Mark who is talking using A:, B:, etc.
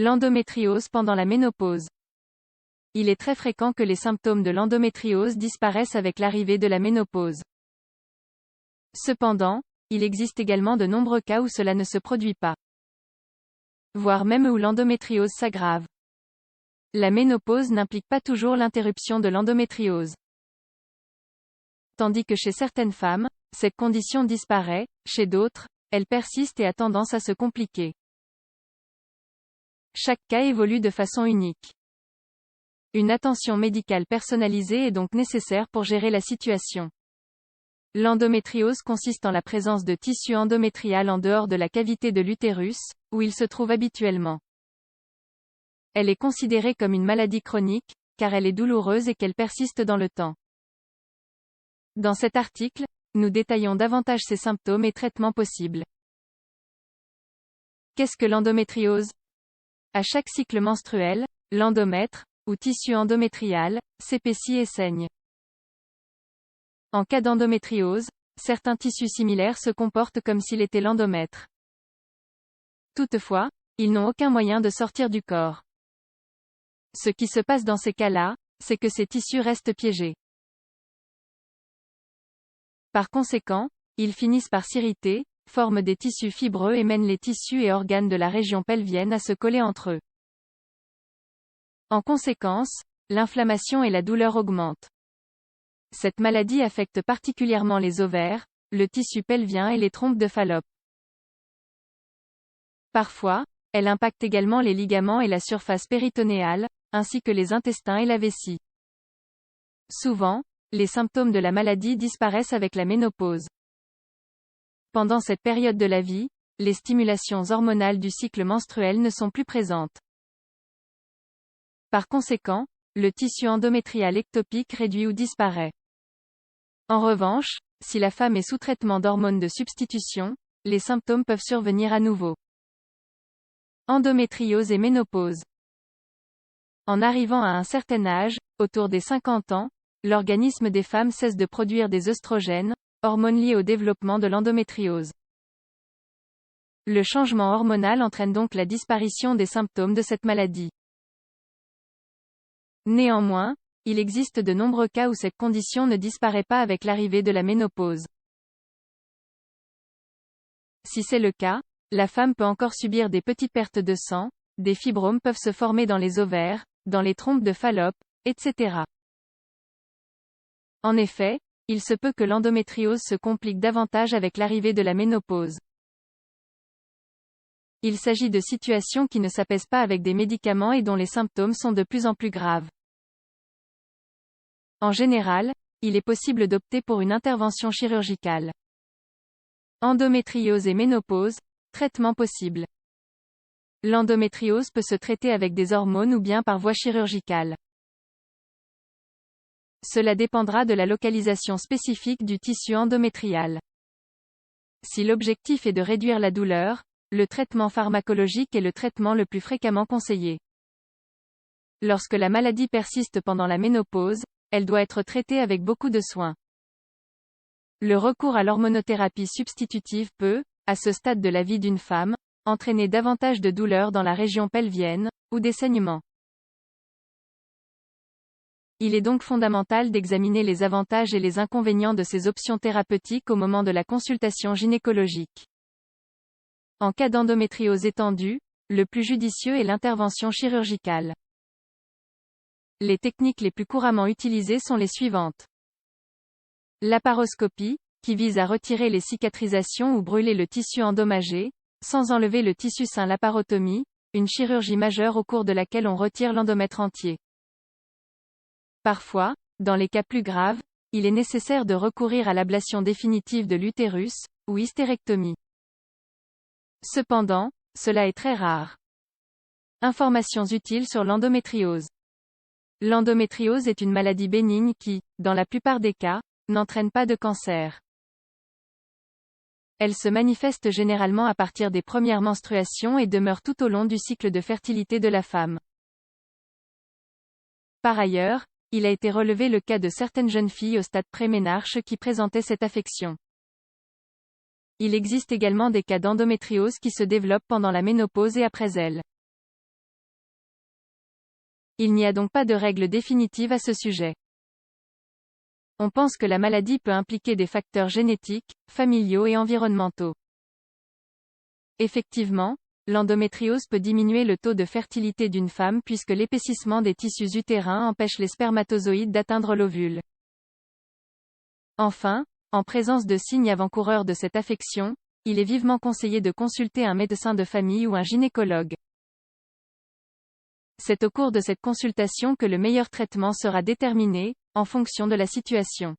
A: L'endométriose pendant la ménopause. Il est très fréquent que les symptômes de l'endométriose disparaissent avec l'arrivée de la ménopause. Cependant, il existe également de nombreux cas où cela ne se produit pas, voire même où l'endométriose s'aggrave. La ménopause n'implique pas toujours l'interruption de l'endométriose. Tandis que chez certaines femmes, cette condition disparaît, chez d'autres, elle persiste et a tendance à se compliquer. Chaque cas évolue de façon unique. Une attention médicale personnalisée est donc nécessaire pour gérer la situation. L'endométriose consiste en la présence de tissu endométrial en dehors de la cavité de l'utérus, où il se trouve habituellement. Elle est considérée comme une maladie chronique, car elle est douloureuse et qu'elle persiste dans le temps. Dans cet article, nous détaillons davantage ses symptômes et traitements possibles. Qu'est-ce que l'endométriose? À chaque cycle menstruel, l'endomètre, ou tissu endométrial, s'épaissit et saigne. En cas d'endométriose, certains tissus similaires se comportent comme s'il était l'endomètre. Toutefois, ils n'ont aucun moyen de sortir du corps. Ce qui se passe dans ces cas-là, c'est que ces tissus restent piégés. Par conséquent, ils finissent par s'irriter, forment des tissus fibreux et mènent les tissus et organes de la région pelvienne à se coller entre eux. En conséquence, l'inflammation et la douleur augmentent. Cette maladie affecte particulièrement les ovaires, le tissu pelvien et les trompes de Fallope. Parfois, elle impacte également les ligaments et la surface péritonéale, ainsi que les intestins et la vessie. Souvent, les symptômes de la maladie disparaissent avec la ménopause. Pendant cette période de la vie, les stimulations hormonales du cycle menstruel ne sont plus présentes. Par conséquent, le tissu endométrial ectopique réduit ou disparaît. En revanche, si la femme est sous traitement d'hormones de substitution, les symptômes peuvent survenir à nouveau. Endométriose et ménopause. En arrivant à un certain âge, autour des 50 ans, l'organisme des femmes cesse de produire des œstrogènes, hormones liées au développement de l'endométriose. Le changement hormonal entraîne donc la disparition des symptômes de cette maladie. Néanmoins, il existe de nombreux cas où cette condition ne disparaît pas avec l'arrivée de la ménopause. Si c'est le cas, la femme peut encore subir des petites pertes de sang, des fibromes peuvent se former dans les ovaires, dans les trompes de Fallope, etc. En effet, il se peut que l'endométriose se complique davantage avec l'arrivée de la ménopause. Il s'agit de situations qui ne s'apaisent pas avec des médicaments et dont les symptômes sont de plus en plus graves. En général, il est possible d'opter pour une intervention chirurgicale. Endométriose et ménopause, traitement possible. L'endométriose peut se traiter avec des hormones ou bien par voie chirurgicale. Cela dépendra de la localisation spécifique du tissu endométrial. Si l'objectif est de réduire la douleur, le traitement pharmacologique est le traitement le plus fréquemment conseillé. Lorsque la maladie persiste pendant la ménopause, elle doit être traitée avec beaucoup de soins. Le recours à l'hormonothérapie substitutive peut, à ce stade de la vie d'une femme, entraîner davantage de douleurs dans la région pelvienne, ou des saignements. Il est donc fondamental d'examiner les avantages et les inconvénients de ces options thérapeutiques au moment de la consultation gynécologique. En cas d'endométriose étendue, le plus judicieux est l'intervention chirurgicale. Les techniques les plus couramment utilisées sont les suivantes. Laparoscopie, qui vise à retirer les cicatrisations ou brûler le tissu endommagé, sans enlever le tissu sain. Laparotomie, une chirurgie majeure au cours de laquelle on retire l'endomètre entier. Parfois, dans les cas plus graves, il est nécessaire de recourir à l'ablation définitive de l'utérus, ou hystérectomie. Cependant, cela est très rare. Informations utiles sur l'endométriose. L'endométriose est une maladie bénigne qui, dans la plupart des cas, n'entraîne pas de cancer. Elle se manifeste généralement à partir des premières menstruations et demeure tout au long du cycle de fertilité de la femme. Par ailleurs, il a été relevé le cas de certaines jeunes filles au stade préménarche qui présentaient cette affection. Il existe également des cas d'endométriose qui se développent pendant la ménopause et après elle. Il n'y a donc pas de règle définitive à ce sujet. On pense que la maladie peut impliquer des facteurs génétiques, familiaux et environnementaux. Effectivement, l'endométriose peut diminuer le taux de fertilité d'une femme puisque l'épaississement des tissus utérins empêche les spermatozoïdes d'atteindre l'ovule. Enfin, en présence de signes avant-coureurs de cette affection, il est vivement conseillé de consulter un médecin de famille ou un gynécologue. C'est au cours de cette consultation que le meilleur traitement sera déterminé, en fonction de la situation.